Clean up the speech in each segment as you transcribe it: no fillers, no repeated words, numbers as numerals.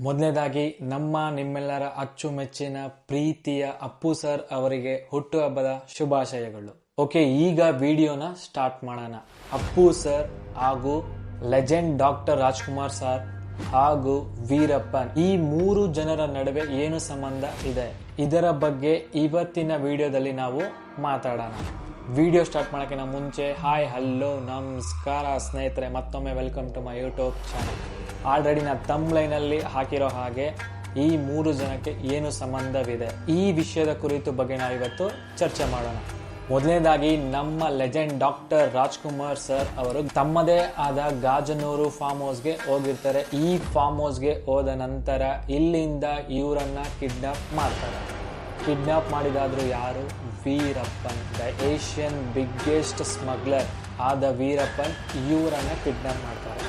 ಮೊದಲನೇದಾಗಿ ನಿಮ್ಮೆಲ್ಲರ ಅಚ್ಚುಮೆಚ್ಚಿನ ಪ್ರೀತಿಯ ಅಪ್ಪು ಸರ್ ಅವರಿಗೆ ಹುಟ್ಟುಹಬ್ಬದ ಶುಭಾಶಯಗಳು. ಓಕೆ, ಈಗ ವಿಡಿಯೋನ ಸ್ಟಾರ್ಟ್ ಮಾಡೋಣ. ಅಪ್ಪು ಸರ್ ಹಾಗೂ ಲೆಜೆಂಡ್ ಡಾಕ್ಟರ್ ರಾಜ್ಕುಮಾರ್ ಸರ್ ಹಾಗೂ ವೀರಪ್ಪನ್, ಈ ಮೂರು ಜನರ ನಡುವೆ ಏನು ಸಂಬಂಧ ಇದೆ, ಇದರ ಬಗ್ಗೆ ಇವತ್ತಿನ ವಿಡಿಯೋದಲ್ಲಿ ನಾವು ಮಾತಾಡೋಣ. ವಿಡಿಯೋ ಸ್ಟಾರ್ಟ್ ಮಾಡೋಕ್ಕಿಂತ ಮುಂಚೆ ಹಾಯ್, ಹಲೋ, ನಮಸ್ಕಾರ ಸ್ನೇಹಿತರೆ, ಮತ್ತೊಮ್ಮೆ welcome to my YouTube channel. Already ನಾನು ತಮ್ಲೈನಲ್ಲಿ ಹಾಕಿರೋ ಹಾಗೆ ಈ ಮೂರು ಜನಕ್ಕೆ ಏನು ಸಂಬಂಧವಿದೆ, ಈ ವಿಷಯದ ಕುರಿತು ಬಗ್ಗೆ ನಾವು ಇವತ್ತು ಚರ್ಚೆ ಮಾಡೋಣ. ಮೊದಲನೇದಾಗಿ ನಮ್ಮ ಲೆಜೆಂಡ್ ಡಾಕ್ಟರ್ ರಾಜ್ಕುಮಾರ್ ಸರ್ ಅವರು ತಮ್ಮದೇ ಆದ ಗಾಜನೂರು ಫಾರ್ಮ್ ಹೌಸ್ಗೆ ಹೋಗಿರ್ತಾರೆ. ಈ ಫಾರ್ಮ್ ಹೌಸ್ಗೆ ಹೋದ ನಂತರ ಇಲ್ಲಿಂದ ಇವರನ್ನ ಕಿಡ್ನಾಪ್ ಮಾಡ್ತಾರೆ. ಕಿಡ್ನಾಪ್ ಮಾಡಿದಾದ್ರು ಯಾರು? Veerappan, the Asian biggest smuggler ಆದ ವೀರಪ್ಪನ್ ಇವರನ್ನ ಕಿಡ್ನಾಪ್ ಮಾಡ್ತಾರೆ.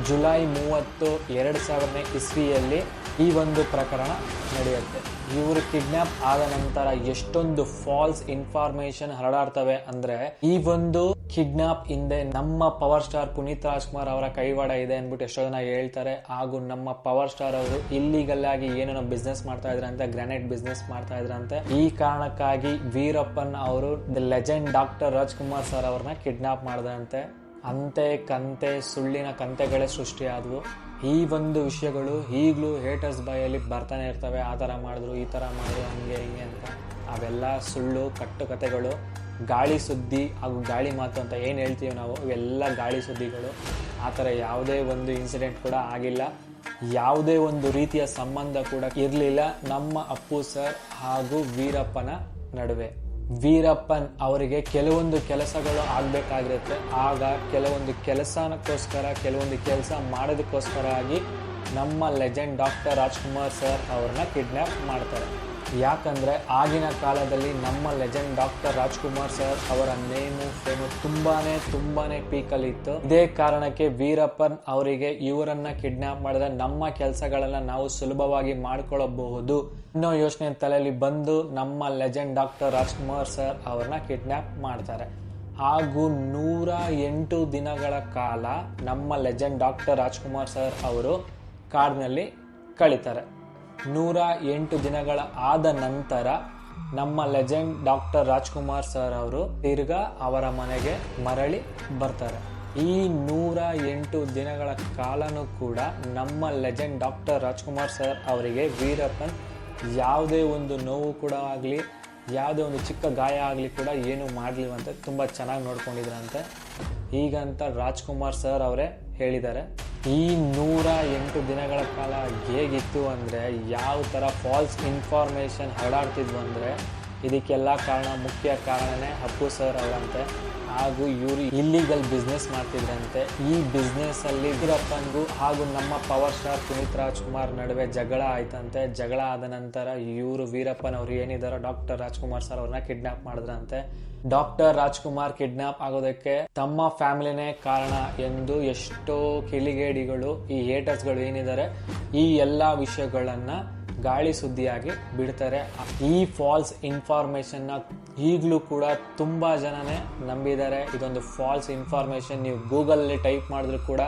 ಜುಲೈ 30, 2000ನೇ ಇಸ್ವಿಯಲ್ಲಿ ಈ ಒಂದು ಪ್ರಕರಣ ನಡೆಯುತ್ತೆ. ಇವರು ಕಿಡ್ನಾಪ್ ಆದ ನಂತರ ಎಷ್ಟೊಂದು ಫಾಲ್ಸ್ ಇನ್ಫಾರ್ಮೇಶನ್ ಹರಡಾಡ್ತವೆ ಅಂದ್ರೆ, ಈ ಒಂದು ಕಿಡ್ನಾಪ್ ಹಿಂದೆ ನಮ್ಮ ಪವರ್ ಸ್ಟಾರ್ ಪುನೀತ್ ರಾಜ್ಕುಮಾರ್ ಅವರ ಕೈವಾಡ ಇದೆ ಅಂದ್ಬಿಟ್ಟು ಎಷ್ಟೋ ಜನ ಹೇಳ್ತಾರೆ. ಹಾಗೂ ನಮ್ಮ ಪವರ್ ಸ್ಟಾರ್ ಅವರು ಇಲ್ಲಿಗಲ್ ಆಗಿ ಏನೇನೋ ಬಿಸ್ನೆಸ್ ಮಾಡ್ತಾ ಇದ್ರಂತೆ, ಗ್ರಾನೈಟ್ ಬಿಸ್ನೆಸ್ ಮಾಡ್ತಾ ಇದ್ರಂತೆ. ಈ ಕಾರಣಕ್ಕಾಗಿ ವೀರಪ್ಪನ್ ಅವರು the legend doctor Rajkumar sir ಅವ್ರನ್ನ ಕಿಡ್ನಾಪ್ ಮಾಡಿದಂತೆ. ಅಂತೆ ಕಂತೆ ಸುಳ್ಳಿನ ಕಂತೆಗಳೇ ಸೃಷ್ಟಿಯಾದವು. ಈ ಒಂದು ವಿಷಯಗಳು ಈಗಲೂ ಹೇಟರ್ಸ್ ಬಾಯಲ್ಲಿ ಬರ್ತಾನೆ ಇರ್ತವೆ. ಆ ಥರ ಮಾಡಿದ್ರು, ಈ ಥರ ಮಾಡಿದ್ರು, ಹಂಗೆ ಹಿಂಗೆ ಅಂತ. ಅವೆಲ್ಲ ಸುಳ್ಳು ಕಟ್ಟುಕತೆಗಳು, ಗಾಳಿ ಸುದ್ದಿ ಹಾಗೂ ಗಾಳಿ ಮಾತು ಅಂತ ಏನು ಹೇಳ್ತೀವಿ ನಾವು, ಇವೆಲ್ಲ ಗಾಳಿ ಸುದ್ದಿಗಳು. ಆ ಥರ ಯಾವುದೇ ಒಂದು ಇನ್ಸಿಡೆಂಟ್ ಕೂಡ ಆಗಿಲ್ಲ. ಯಾವುದೇ ಒಂದು ರೀತಿಯ ಸಂಬಂಧ ಕೂಡ ಇರಲಿಲ್ಲ ನಮ್ಮ ಅಪ್ಪು ಸರ್ ಹಾಗೂ ವೀರಪ್ಪನ ನಡುವೆ. ವೀರಪ್ಪನ್ ಅವರಿಗೆ ಕೆಲವೊಂದು ಕೆಲಸಗಳು ಆಗಬೇಕಾಗಿರುತ್ತೆ. ಆಗ ಕೆಲವೊಂದು ಕೆಲಸಕ್ಕೋಸ್ಕರ, ಕೆಲವೊಂದು ಕೆಲಸ ಮಾಡೋದಕ್ಕೋಸ್ಕರ ಆಗಿ ನಮ್ಮ ಲೆಜೆಂಡ್ ಡಾಕ್ಟರ್ ರಾಜ್ಕುಮಾರ್ ಸರ್ ಅವ್ರನ್ನ ಕಿಡ್ನಾಪ್ ಮಾಡ್ತಾರೆ. ಯಾಕಂದರೆ ಆಗಿನ ಕಾಲದಲ್ಲಿ ನಮ್ಮ ಲೆಜೆಂಡ್ ಡಾಕ್ಟರ್ ರಾಜ್ಕುಮಾರ್ ಸರ್ ಅವರ ಫೇಮು ತುಂಬಾನೇ ಪೀಕಲ್ಲಿತ್ತು. ಇದೇ ಕಾರಣಕ್ಕೆ ವೀರಪ್ಪನ್ ಅವರಿಗೆ ಇವರನ್ನ ಕಿಡ್ನಾಪ್ ಮಾಡಿದ್ರೆ ನಮ್ಮ ಕೆಲಸಗಳನ್ನ ನಾವು ಸುಲಭವಾಗಿ ಮಾಡ್ಕೊಳ್ಳಬಹುದು ಅನ್ನೋ ಯೋಚನೆ ತಲೆಯಲ್ಲಿ ಬಂದು ನಮ್ಮ ಲೆಜೆಂಡ್ ಡಾಕ್ಟರ್ ರಾಜ್ಕುಮಾರ್ ಸರ್ ಅವ್ರನ್ನ ಕಿಡ್ನಾಪ್ ಮಾಡ್ತಾರೆ. ಹಾಗೂ 108 ದಿನಗಳ ಕಾಲ ನಮ್ಮ ಲೆಜೆಂಡ್ ಡಾಕ್ಟರ್ ರಾಜ್ಕುಮಾರ್ ಸರ್ ಅವರು ಕಾಡಿನಲ್ಲಿ ಕಳೀತಾರೆ. 108 ದಿನಗಳ ಆದ ನಂತರ ನಮ್ಮ ಲೆಜೆಂಡ್ ಡಾಕ್ಟರ್ ರಾಜ್ಕುಮಾರ್ ಸರ್ ಅವರು ತಿರ್ಗಾ ಅವರ ಮನೆಗೆ ಮರಳಿ ಬರ್ತಾರೆ. ಈ 108 ದಿನಗಳ ಕಾಲನೂ ಕೂಡ ನಮ್ಮ ಲೆಜೆಂಡ್ ಡಾಕ್ಟರ್ ರಾಜ್ಕುಮಾರ್ ಸರ್ ಅವರಿಗೆ ವೀರಪ್ಪನ್ ಯಾವುದೇ ಒಂದು ನೋವು ಕೂಡ ಆಗಲಿ, ಯಾವುದೇ ಒಂದು ಚಿಕ್ಕ ಗಾಯ ಆಗಲಿ ಕೂಡ ಏನು ಮಾಡಲಿವಂತೆ, ತುಂಬ ಚೆನ್ನಾಗಿ ನೋಡ್ಕೊಂಡಿದ್ರಂತೆ. ಹೀಗಂತ ರಾಜ್ಕುಮಾರ್ ಸರ್ ಅವರೇ ಹೇಳಿದ್ದಾರೆ. ಈ 108 ದಿನಗಳ ಕಾಲ ಹೇಗಿತ್ತು ಅಂದರೆ, ಯಾವ ಥರ ಫಾಲ್ಸ್ ಇನ್ಫಾರ್ಮೇಷನ್ ಹರಡಾಡ್ತಿದ್ವು ಅಂದರೆ, ಇದಕ್ಕೆಲ್ಲ ಮುಖ್ಯ ಕಾರಣನೇ ಅಪ್ಪು ಸರ್ ಅವರಂತೆ. ಹಾಗೂ ಇವರು ಇಲ್ಲಿಗಲ್ ಬಿಸ್ನೆಸ್ ಮಾಡ್ತಿದ್ರಂತೆ. ಈ ಬಿಸ್ನೆಸ್ ಅಲ್ಲಿ ವೀರಪ್ಪನ್ಗೂ ಹಾಗೂ ನಮ್ಮ ಪವರ್ ಸ್ಟಾರ್ ಪುನೀತ್ ರಾಜ್ಕುಮಾರ್ ನಡುವೆ ಜಗಳ ಆಯ್ತಂತೆ. ಜಗಳ ಆದ ನಂತರ ಇವರು ವೀರಪ್ಪನ್ ಅವರು ಏನಿದಾರೋ ಡಾಕ್ಟರ್ ರಾಜ್ಕುಮಾರ್ ಸರ್ ಅವ್ರನ್ನ ಕಿಡ್ನಾಪ್ ಮಾಡಿದ್ರಂತೆ. ಡಾಕ್ಟರ್ ರಾಜ್ಕುಮಾರ್ ಕಿಡ್ನಾಪ್ ಆಗೋದಕ್ಕೆ ತಮ್ಮ ಫ್ಯಾಮಿಲಿನೇ ಕಾರಣ ಎಂದು ಎಷ್ಟೋ ಕಿಳಿಗೇಡಿಗಳು, ಈ ಹೇಟರ್ಸ್ಗಳು ಏನಿದ್ದಾರೆ, ಈ ಎಲ್ಲ ವಿಷಯಗಳನ್ನ ಗಾಳಿ ಸುದ್ದಿಯಾಗಿ ಬಿಡ್ತಾರೆ. ಈ ಫಾಲ್ಸ್ ಇನ್ಫಾರ್ಮೇಶನ್ ಈಗಲೂ ಕೂಡ ತುಂಬಾ ಜನನೇ ನಂಬಿದ್ದಾರೆ. ಇದೊಂದು ಫಾಲ್ಸ್ ಇನ್ಫಾರ್ಮೇಶನ್, ನೀವು ಗೂಗಲ್ ಅಲ್ಲಿ ಟೈಪ್ ಮಾಡಿದ್ರು ಕೂಡ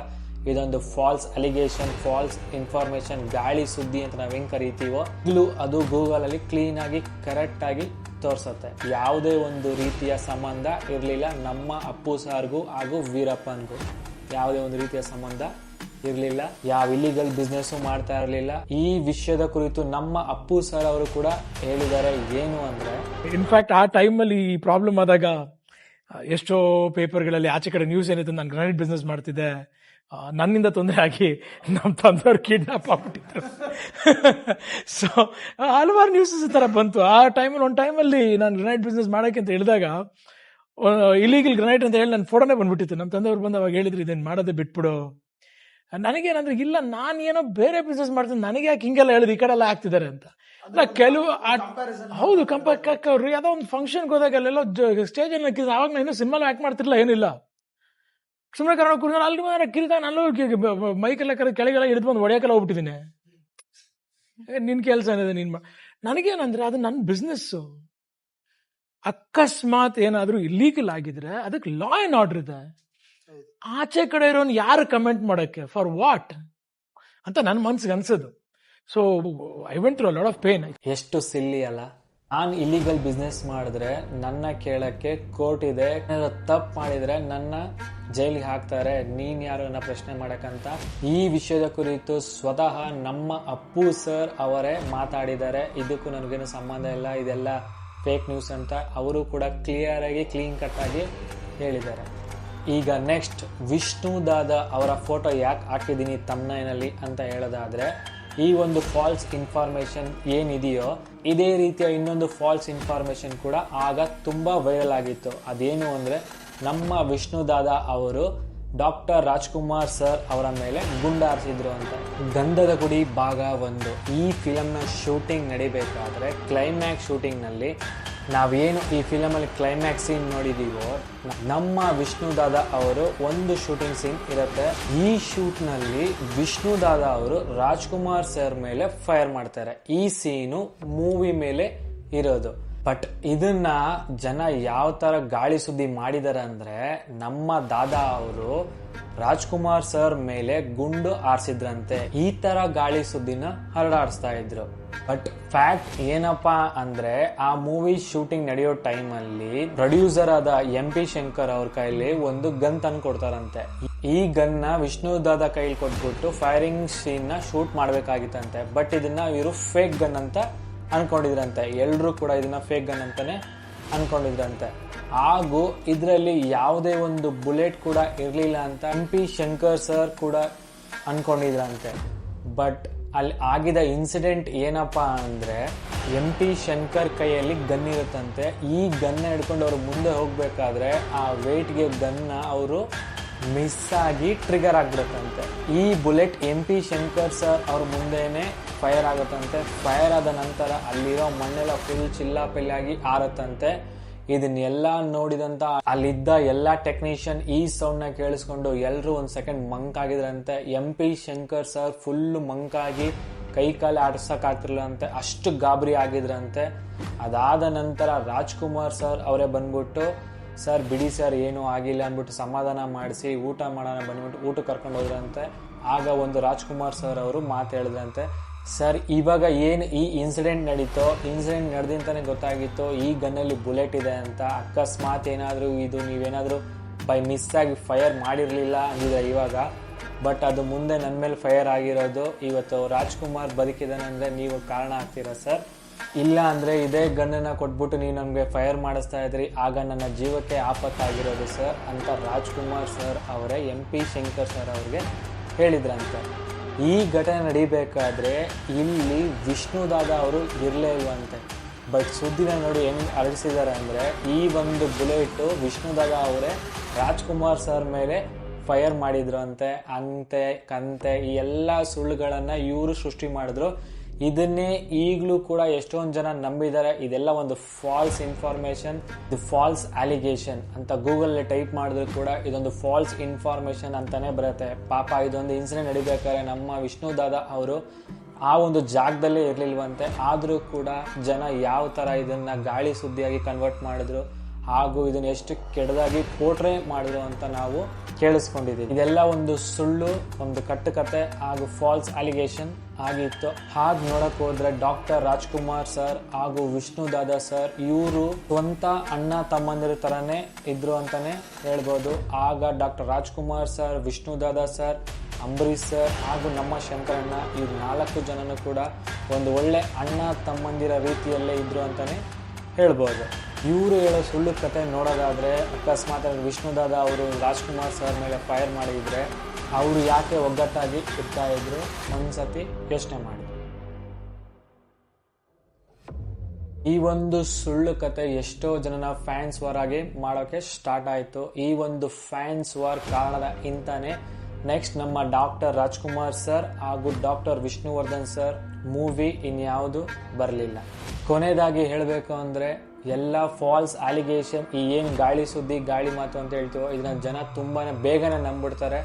ಇದೊಂದು ಫಾಲ್ಸ್ ಅಲಿಗೇಷನ್, ಫಾಲ್ಸ್ ಇನ್ಫಾರ್ಮೇಶನ್, ಗಾಳಿ ಸುದ್ದಿ ಅಂತ ನಾವು ಹೆಂಗ್ ಕರಿತೀವೋ, ಈಗಲೂ ಅದು ಗೂಗಲ್ ಅಲ್ಲಿ ಕ್ಲೀನ್ ಆಗಿ ಕರೆಕ್ಟ್ ಆಗಿ ತೋರಿಸುತ್ತೆ. ಯಾವುದೇ ಒಂದು ರೀತಿಯ ಸಂಬಂಧ ಇರಲಿಲ್ಲ ನಮ್ಮ ಅಪ್ಪು ಸಾರ್ಗೂ ಹಾಗೂ ವೀರಪ್ಪನ್ಗೂ. ಯಾವುದೇ ಒಂದು ರೀತಿಯ ಸಂಬಂಧ ಇರಲಿಲ್ಲ. ಯಾವ ಇಲ್ಲಿಗಲ್ ಬಿಸ್ನೆಸ್ ಮಾಡ್ತಾ ಇರಲಿಲ್ಲ. ಈ ವಿಷಯದ ಕುರಿತು ನಮ್ಮ ಅಪ್ಪು ಸರ್ ಅವರು ಕೂಡ ಹೇಳಿದ್ದಾರೆ. ಏನು ಅಂದ್ರೆ, ಇನ್ಫ್ಯಾಕ್ಟ್ ಆ ಟೈಮಲ್ಲಿ ಈ ಪ್ರಾಬ್ಲಮ್ ಆದಾಗ ಎಷ್ಟೋ ಪೇಪರ್ಗಳಲ್ಲಿ ಆಚೆ ಕಡೆ ನ್ಯೂಸ್ ಏನಿತ್ತು, ನಾನು ಗ್ರಾನೈಟ್ ಬಿಸ್ನೆಸ್ ಮಾಡ್ತಿದ್ದೆ, ನನ್ನಿಂದ ತೊಂದರೆ ಆಗಿ ನಮ್ಮ ತಂದೆಯವ್ರು ಕಿಡ್ನಾಪ್ ಆಗ್ಬಿಟ್ಟಿದ್ರು. ಸೊ ಹಲವಾರು ನ್ಯೂಸಸ್ ಈ ಥರ ಬಂತು. ಆ ಟೈಮಲ್ಲಿ ಒಂದು ಟೈಮಲ್ಲಿ ನಾನು ಗ್ರಾನೈಟ್ ಬಿಸ್ನೆಸ್ ಮಾಡೋಕ್ಕೆ ಅಂತ ಹೇಳಿದಾಗ, ಇಲ್ಲಿಗಲ್ ಗ್ರಾನೈಟ್ ಅಂತ ಹೇಳಿ ನನ್ನ ಫೋಟೋನೇ ಬಂದ್ಬಿಟ್ಟಿತ್ತು. ನಮ್ಮ ತಂದೆಯವ್ರು ಬಂದು ಅವಾಗ ಹೇಳಿದ್ರು, ಇದನ್ನು ಮಾಡೋದೇ ಬಿಟ್ಬಿಡು. ನನಗೇನಂದ್ರೆ, ಇಲ್ಲ ನಾನು ಏನೋ ಬೇರೆ ಬಿಸ್ನೆಸ್ ಮಾಡ್ತೀನಿ, ನನಗೆ ಯಾಕೆ ಹಿಂಗೆಲ್ಲ ಹೇಳಿದ್ರು, ಈ ಕಡೆ ಎಲ್ಲ ಆಗ್ತಿದ್ದಾರೆ ಅಂತ. ಇಲ್ಲ ಕೆಲವು ಹೌದು ಅವ್ರು ಯಾವುದೋ ಒಂದು ಫಂಕ್ಷನ್ಗೆ ಹೋದಾಗ ಅಲ್ಲೆಲ್ಲೋ ಸ್ಟೇಜ್ ಅಲ್ಲಿ ಆವಾಗ ನಾನು ಇನ್ನೂ ಸಿನಿಮಾ ಆಕ್ಟ್ ಮಾಡ್ತಿರ್ಲಿಲ್ಲ, ಏನಿಲ್ಲ, ಸುಮ್ಮನೆ ಕಾರಣ ಕುಡಿದ ಅಲ್ಲಿ ಕಿರಿತಾನ ಅಲ್ಲೂ ಮೈಕೆಲ್ಲ ಕೆಳಗೆಲ್ಲ ಹಿಡಿದು ಬಂದು ಹೊಡೆಯೋಕೆಲ್ಲ ಹೋಗ್ಬಿಟ್ಟಿದ್ದೀನಿ. ನಿನ್ ಕೆಲಸ ಏನಿದೆ ನೀನ್ ನನಗೇನಂದ್ರೆ, ಅದು ನನ್ನ ಬಿಸ್ನೆಸ್ಸು. ಅಕಸ್ಮಾತ್ ಏನಾದ್ರೂ ಇಲ್ಲೀಗಲ್ ಆಗಿದ್ರೆ ಅದಕ್ಕೆ ಲಾ ಅಂಡ್ ಆರ್ಡರ್ ಇದೆ. ಆಚೆ ಕಡೆ ಇರೋನ್ ಯಾರು ಕಮೆಂಟ್ ಮಾಡಕ್ಕೆ, ಫಾರ್ ವಾಟ್ ಅಂತ ನನ್ನ ಮನ್ಸಿಗೆ ಅನ್ಸೋದು. So I went through a lot of pain. ಎಷ್ಟು ಸಿಲ್ಲಿ ಅಲ್ಲ. ನಾನು ಇಲ್ಲಿಗಲ್ ಬಿಸ್ನೆಸ್ ಮಾಡಿದ್ರೆ ನನ್ನ ಕೇಳಕ್ಕೆ ಕೋರ್ಟ್ ಇದೆ, ತಪ್ಪು ಮಾಡಿದ್ರೆ ನನ್ನ ಜೈಲಿಗೆ ಹಾಕ್ತಾರೆ, ನೀನ್ ಯಾರು ನನ್ನ ಪ್ರಶ್ನೆ ಮಾಡಕ್ಕಂತ. ಈ ವಿಷಯದ ಕುರಿತು ಸ್ವತಃ ನಮ್ಮ ಅಪ್ಪು ಸರ್ ಅವರೇ ಮಾತಾಡಿದ್ದಾರೆ. ಇದಕ್ಕೂ ನನಗೇನು ಸಂಬಂಧ ಇಲ್ಲ, ಇದೆಲ್ಲ ಫೇಕ್ ನ್ಯೂಸ್ ಅಂತ ಅವರು ಕೂಡ ಕ್ಲಿಯರ್ ಆಗಿ ಕ್ಲೀನ್ ಕಟ್ ಆಗಿ ಹೇಳಿದ್ದಾರೆ. ಈಗ ನೆಕ್ಸ್ಟ್ ವಿಷ್ಣು ದಾದಾ ಅವರ ಫೋಟೋ ಯಾಕೆ ಹಾಕಿದ್ದೀನಿ ತಮ್ನೈನಲ್ಲಿ ಅಂತ ಹೇಳೋದಾದ್ರೆ, ಈ ಒಂದು ಫಾಲ್ಸ್ ಇನ್ಫಾರ್ಮೇಶನ್ ಏನಿದೆಯೋ ಇದೇ ರೀತಿಯ ಇನ್ನೊಂದು ಫಾಲ್ಸ್ ಇನ್ಫಾರ್ಮೇಶನ್ ಕೂಡ ಆಗ ತುಂಬಾ ವೈರಲ್ ಆಗಿತ್ತು. ಅದೇನು ಅಂದ್ರೆ, ನಮ್ಮ ವಿಷ್ಣು ದಾದಾ ಅವರು ಡಾಕ್ಟರ್ ರಾಜ್ಕುಮಾರ್ ಸರ್ ಅವರ ಮೇಲೆ ಗುಂಡಾರಿಸಿದ್ರು ಅಂತ. ಗಂಧದ ಗುಡಿ ಭಾಗ 1 ಈ ಫಿಲಮ್ನ ಶೂಟಿಂಗ್ ನಡಿಬೇಕಾದ್ರೆ ಕ್ಲೈಮ್ಯಾಕ್ಸ್ ಶೂಟಿಂಗ್ ನಲ್ಲಿ ನಾವೇನು ಈ ಫಿಲಮ್ ಅಲ್ಲಿ ಕ್ಲೈಮ್ಯಾಕ್ಸ್ ಸೀನ್ ನೋಡಿದೀವೋ, ನಮ್ಮ ವಿಷ್ಣು ದಾದಾ ಅವರು ಒಂದು ಶೂಟಿಂಗ್ ಸೀನ್ ಇರುತ್ತೆ. ಈ ಶೂಟ್ ನಲ್ಲಿ ವಿಷ್ಣು ದಾದಾ ಅವರು ರಾಜ್ಕುಮಾರ್ ಸರ್ ಮೇಲೆ ಫೈರ್ ಮಾಡ್ತಾರೆ. ಈ ಸೀನು ಮೂವಿ ಮೇಲೆ ಇರೋದು. ಬಟ್ ಇದನ್ನ ಜನ ಯಾವ ತರ ಗಾಳಿ ಸುದ್ದಿ ಮಾಡಿದಾರೆ ಅಂದ್ರೆ, ನಮ್ಮ ದಾದಾ ಅವರು ರಾಜ್ಕುಮಾರ್ ಸರ್ ಮೇಲೆ ಗುಂಡು ಆರಿಸಿದ್ರಂತೆ, ಈ ತರ ಗಾಳಿ ಸುದ್ದಿನ ಹರಡಾಡಿಸ್ತಾ ಇದ್ರು. ಬಟ್ ಫ್ಯಾಕ್ಟ್ ಏನಪ್ಪಾ ಅಂದ್ರೆ, ಆ ಮೂವಿ ಶೂಟಿಂಗ್ ನಡೆಯೋ ಟೈಮ್ ಅಲ್ಲಿ ಪ್ರೊಡ್ಯೂಸರ್ ಆದ MP ಶಂಕರ್ ಅವ್ರ ಕೈಲಿ ಒಂದು ಗನ್ ತಂದು ಕೊಡ್ತಾರಂತೆ. ಈ ಗನ್ ನ ವಿಷ್ಣು ದಾದಾ ಕೈಲಿ ಕೊಟ್ಬಿಟ್ಟು ಫೈರಿಂಗ್ ಸೀನ್ ನ ಶೂಟ್ ಮಾಡ್ಬೇಕಾಗಿತ್ತಂತೆ. ಬಟ್ ಇದನ್ನ ಇವರು ಫೇಕ್ ಗನ್ ಅಂತ ಅನ್ಕೊಂಡಿದ್ರಂತೆ. ಎಲ್ರು ಕೂಡ ಇದನ್ನ ಫೇಕ್ ಗನ್ ಅಂತಾನೆ ಅನ್ಕೊಂಡಿದ್ರಂತೆ. ಹಾಗೂ ಇದರಲ್ಲಿ ಯಾವುದೇ ಒಂದು ಬುಲೆಟ್ ಕೂಡ ಇರ್ಲಿಲ್ಲ ಅಂತ MP ಶಂಕರ್ ಸರ್ ಕೂಡ ಅನ್ಕೊಂಡಿದ್ರಂತೆ. ಬಟ್ ಅಲ್ಲಿ ಆಗಿದ ಇನ್ಸಿಡೆಂಟ್ ಏನಪ್ಪಾ ಅಂದ್ರೆ, MP ಶಂಕರ್ ಕೈಯಲ್ಲಿ ಗನ್ ಇರುತ್ತಂತೆ. ಈ ಗನ್ನ ಹಿಡ್ಕೊಂಡು ಅವ್ರು ಮುಂದೆ ಹೋಗ್ಬೇಕಾದ್ರೆ ಆ ವೇಟ್ಗೆ ಗನ್ನ ಅವರು ಮಿಸ್ ಆಗಿ ಟ್ರಿಗರ್ ಆಗ್ಬಿಡುತ್ತಂತೆ. ಈ ಬುಲೆಟ್ MP ಶಂಕರ್ ಸರ್ ಅವ್ರ ಮುಂದೆನೆ ಫೈರ್ ಆಗುತ್ತಂತೆ. ಫೈರ್ ಆದ ನಂತರ ಅಲ್ಲಿರೋ ಮಣ್ಣೆಲ್ಲ ಫುಲ್ ಚಿಲ್ಲಾಪಿಲ್ಲಾಗಿ ಆರುತ್ತಂತೆ. ಇದನ್ನೆಲ್ಲ ನೋಡಿದಂತ ಅಲ್ಲಿದ್ದ ಎಲ್ಲಾ ಟೆಕ್ನಿಷಿಯನ್ ಈ ಸೌಂಡ್ ನ ಕೇಳಿಸ್ಕೊಂಡು ಎಲ್ರು ಒಂದ್ ಸೆಕೆಂಡ್ ಮಂಕ್ ಆಗಿದ್ರಂತೆ. MP ಶಂಕರ್ ಸರ್ ಫುಲ್ ಮಂಕಾಗಿ ಕೈ ಕಾಲು ಆಡ್ಸಕ್ ಆಗ್ತಿರ್ಲಿಲ್ಲ ಅಂತೆ, ಅಷ್ಟು ಗಾಬರಿ ಆಗಿದ್ರಂತೆ. ಅದಾದ ನಂತರ ರಾಜ್ಕುಮಾರ್ ಸರ್ ಅವರೇ ಬಂದ್ಬಿಟ್ಟು, ಸರ್ ಬಿಡಿ ಸರ್ ಏನೂ ಆಗಿಲ್ಲ ಅಂದ್ಬಿಟ್ಟು ಸಮಾಧಾನ ಮಾಡಿಸಿ ಊಟ ಮಾಡೋಣ ಬಂದ್ಬಿಟ್ಟು ಊಟ ಕರ್ಕೊಂಡು ಹೋದ್ರಂತೆ. ಆಗ ಒಂದು ರಾಜ್ಕುಮಾರ್ ಸರ್ ಅವರು ಮಾತು ಹೇಳಿದ್ರಂತೆ, ಸರ್ ಇವಾಗ ಏನು ಈ ಇನ್ಸಿಡೆಂಟ್ ನಡೀತೋ, ಇನ್ಸಿಡೆಂಟ್ ನಡೆದಿಂತಾನೆ ಗೊತ್ತಾಗಿತ್ತು ಈ ಗನ್ನಲ್ಲಿ ಬುಲೆಟ್ ಇದೆ ಅಂತ. ಅಕಸ್ಮಾತ್ ಏನಾದರೂ ಇದು ನೀವೇನಾದರೂ ಬೈ ಮಿಸ್ ಆಗಿ ಫೈರ್ ಮಾಡಿರಲಿಲ್ಲ ಅಂದಿದ್ರೆ ಇವಾಗ, ಬಟ್ ಅದು ಮುಂದೆ ನನ್ನ ಮೇಲೆ ಫೈರ್ ಆಗಿರೋದು. ಇವತ್ತು ರಾಜ್ಕುಮಾರ್ ಬದುಕಿದಾನೆ ಅಂದರೆ ನೀವು ಕಾರಣ ಆಗ್ತೀರಾ ಸರ್, ಇಲ್ಲ ಅಂದರೆ ಇದೇ ಗನ್ನನ್ನು ಕೊಟ್ಬಿಟ್ಟು ನೀವು ನಮಗೆ ಫೈರ್ ಮಾಡಿಸ್ತಾ ಇದ್ರಿ, ಆಗ ನನ್ನ ಜೀವಕ್ಕೆ ಆಪತ್ತಾಗಿರೋದು ಸರ್ ಅಂತ ರಾಜ್ಕುಮಾರ್ ಸರ್ ಅವರೇ MP ಶಂಕರ್ ಸರ್ ಅವ್ರಿಗೆ ಹೇಳಿದ್ರಂತೆ. ಈ ಘಟನೆ ನಡಿಬೇಕಾದ್ರೆ ಇಲ್ಲಿ ವಿಷ್ಣು ದಾದಾ ಅವರು ಇರಲೇ ಇಲ್ವಂತೆ. ಬಟ್ ಸುದ್ದಿನ ನೋಡಿ ಹೆಂಗ್ ಹರಡಿಸಿದ್ದಾರೆ ಅಂದರೆ, ಈ ಒಂದು ಬುಲೆಟು ವಿಷ್ಣು ದಾದಾ ಅವರೇ ರಾಜ್ಕುಮಾರ್ ಸರ್ ಮೇಲೆ ಫೈರ್ ಮಾಡಿದ್ರು ಅಂತೆ. ಅಂತೆ ಕಂತೆ ಈ ಎಲ್ಲ ಸುಳ್ಳುಗಳನ್ನ ಇವರು ಸೃಷ್ಟಿ ಮಾಡಿದ್ರು. ಇದನ್ನೇ ಈಗಲೂ ಕೂಡ ಎಷ್ಟೊಂದು ಜನ ನಂಬಿದ್ದಾರೆ. ಇದೆಲ್ಲ ಒಂದು false information, the false allegation ಅಂತ ಗೂಗಲ್ ಟೈಪ್ ಮಾಡಿದ್ರು ಕೂಡ ಇದೊಂದು ಫಾಲ್ಸ್ ಇನ್ಫಾರ್ಮೇಶನ್ ಅಂತಾನೆ ಬರುತ್ತೆ. ಪಾಪ ಇದೊಂದು ಇನ್ಸಿಡೆಂಟ್ ನಡಿಬೇಕಾದ್ರೆ ನಮ್ಮ ವಿಷ್ಣು ದಾದಾ ಅವರು ಆ ಒಂದು ಜಾಗದಲ್ಲೇ ಇರ್ಲಿಲ್ವಂತೆ. ಆದ್ರೂ ಕೂಡ ಜನ ಯಾವ ತರ ಇದನ್ನ ಗಾಳಿ ಸುದ್ದಿಯಾಗಿ ಕನ್ವರ್ಟ್ ಮಾಡಿದ್ರು ಹಾಗೂ ಇದನ್ನ ಎಷ್ಟು ಕೆಡದಾಗಿ ಪೋರ್ಟ್ರೇ ಮಾಡಿದ್ರು ಅಂತ ನಾವು ಕೇಳಿಸ್ಕೊಂಡಿದ್ದೀವಿ. ಇದೆಲ್ಲ ಒಂದು ಸುಳ್ಳು, ಒಂದು ಕಟ್ಟುಕತೆ ಹಾಗೂ ಫಾಲ್ಸ್ ಅಲಿಗೇಷನ್ ಆಗಿತ್ತು. ಹಾಗೆ ನೋಡಕ್ ಹೋದ್ರೆ ಡಾಕ್ಟರ್ ರಾಜ್ಕುಮಾರ್ ಸರ್ ಹಾಗೂ ವಿಷ್ಣು ದಾದಾ ಸರ್ ಇವರು ಸ್ವಂತ ಅಣ್ಣ ತಮ್ಮಂದಿರ ತರನೇ ಇದ್ರು ಅಂತಾನೆ ಹೇಳ್ಬೋದು. ಆಗ ಡಾಕ್ಟರ್ ರಾಜ್ಕುಮಾರ್ ಸರ್, ವಿಷ್ಣು ದಾದಾ ಸರ್, ಅಂಬರೀಶ್ ಸರ್ ಹಾಗೂ ನಮ್ಮ ಶಂಕರಣ್ಣ ಈ 4 ಜನನು ಕೂಡ ಒಂದು ಒಳ್ಳೆ ಅಣ್ಣ ತಮ್ಮಂದಿರ ರೀತಿಯಲ್ಲೇ ಇದ್ರು ಅಂತಾನೆ ಹೇಳ್ಬೋದು. ಇವರು ಹೇಳೋ ಸುಳ್ಳು ಕತೆ ನೋಡೋದಾದ್ರೆ, ಅಕಸ್ಮಾತ್ ವಿಷ್ಣು ದಾದಾ ಅವರು ರಾಜ್ಕುಮಾರ್ ಸರ್ ಮೇಲೆ ಫೈರ್ ಮಾಡಿದ್ರೆ ಅವರು ಯಾಕೆ ಒಗ್ಗಟ್ಟಾಗಿ ಇರ್ತಾ ಇದ್ರು ಒಂದ್ಸತಿ ಯೋಚನೆ ಮಾಡಿ. ಈ ಒಂದು ಸುಳ್ಳು ಕತೆ ಎಷ್ಟೋ ಜನನ ಫ್ಯಾನ್ಸ್ ವಾರ್ ಆಗಿ ಮಾಡೋಕೆ ಸ್ಟಾರ್ಟ್ ಆಯ್ತು. ಈ ಒಂದು ಫ್ಯಾನ್ಸ್ ವಾರ್ ಕಾರಣದ ಇಂತಾನೆ ನೆಕ್ಸ್ಟ್ ನಮ್ಮ ಡಾಕ್ಟರ್ ರಾಜ್ಕುಮಾರ್ ಸರ್ ಹಾಗೂ ಡಾಕ್ಟರ್ ವಿಷ್ಣುವರ್ಧನ್ ಸರ್ ಮೂವಿ ಇನ್ಯಾವುದು ಬರಲಿಲ್ಲ. ಕೊನೆಯದಾಗಿ ಹೇಳಬೇಕು ಅಂದ್ರೆ, ಎಲ್ಲ ಫಾಲ್ಸ್ ಅಲಿಗೇಷನ್, ಈ ಏನು ಗಾಳಿ ಸುದ್ದಿ ಗಾಳಿ ಮಾತು ಅಂತ ಹೇಳ್ತೀವೋ ಇದನ್ನ ಜನ ತುಂಬಾನೇ ಬೇಗನೆ ನಂಬಿಡ್ತಾರೆ.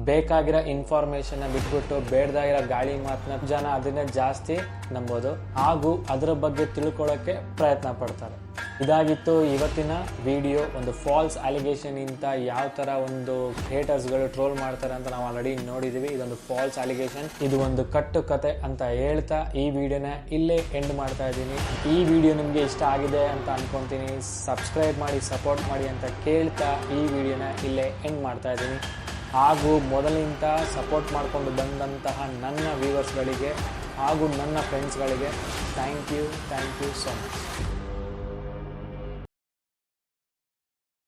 ಬೇಕಾಗಿರೋ ಇನ್ಫಾರ್ಮೇಶನ್ ಬಿಟ್ಬಿಟ್ಟು ಬೇಡದಾಗಿರೋ ಗಾಳಿ ಮಾತನ್ನ ಜನ ಅದನ್ನೇ ಜಾಸ್ತಿ ನಂಬೋದು ಹಾಗೂ ಅದರ ಬಗ್ಗೆ ತಿಳ್ಕೊಳ್ಳೋಕೆ ಪ್ರಯತ್ನ ಪಡ್ತಾರೆ. ಇದಾಗಿತ್ತು ಇವತ್ತಿನ ವಿಡಿಯೋ. ಒಂದು ಫಾಲ್ಸ್ ಅಲಿಗೇಷನ್ ಇಂದ ಯಾವ ಥರ ಒಂದು ಹೇಟರ್ಸ್ಗಳು ಟ್ರೋಲ್ ಮಾಡ್ತಾರೆ ಅಂತ ನಾವು ಆಲ್ರೆಡಿ ನೋಡಿದ್ದೀವಿ. ಇದೊಂದು ಫಾಲ್ಸ್ ಅಲಿಗೇಷನ್, ಇದು ಒಂದು ಕಟ್ಟು ಕತೆ ಅಂತ ಹೇಳ್ತಾ ಈ ವಿಡಿಯೋನ ಇಲ್ಲೇ ಎಂಡ್ ಮಾಡ್ತಾ ಇದ್ದೀನಿ. ಈ ವಿಡಿಯೋ ನಿಮಗೆ ಇಷ್ಟ ಆಗಿದೆ ಅಂತ ಅನ್ಕೊಂತೀನಿ. ಸಬ್ಸ್ಕ್ರೈಬ್ ಮಾಡಿ, ಸಪೋರ್ಟ್ ಮಾಡಿ ಅಂತ ಕೇಳ್ತಾ ಈ ವಿಡಿಯೋನ ಇಲ್ಲೇ ಎಂಡ್ ಮಾಡ್ತಾ ಇದ್ದೀನಿ. ಹಾಗೂ ಮೊದಲಿಂದ ಸಪೋರ್ಟ್ ಮಾಡಿಕೊಂಡು ಬಂದಂತಹ ನನ್ನ ವ್ಯೂವರ್ಸ್ಗಳಿಗೆ ಹಾಗೂ ನನ್ನ ಫ್ರೆಂಡ್ಸ್ಗಳಿಗೆ ಥ್ಯಾಂಕ್ ಯು ಸೋ ಮಚ್.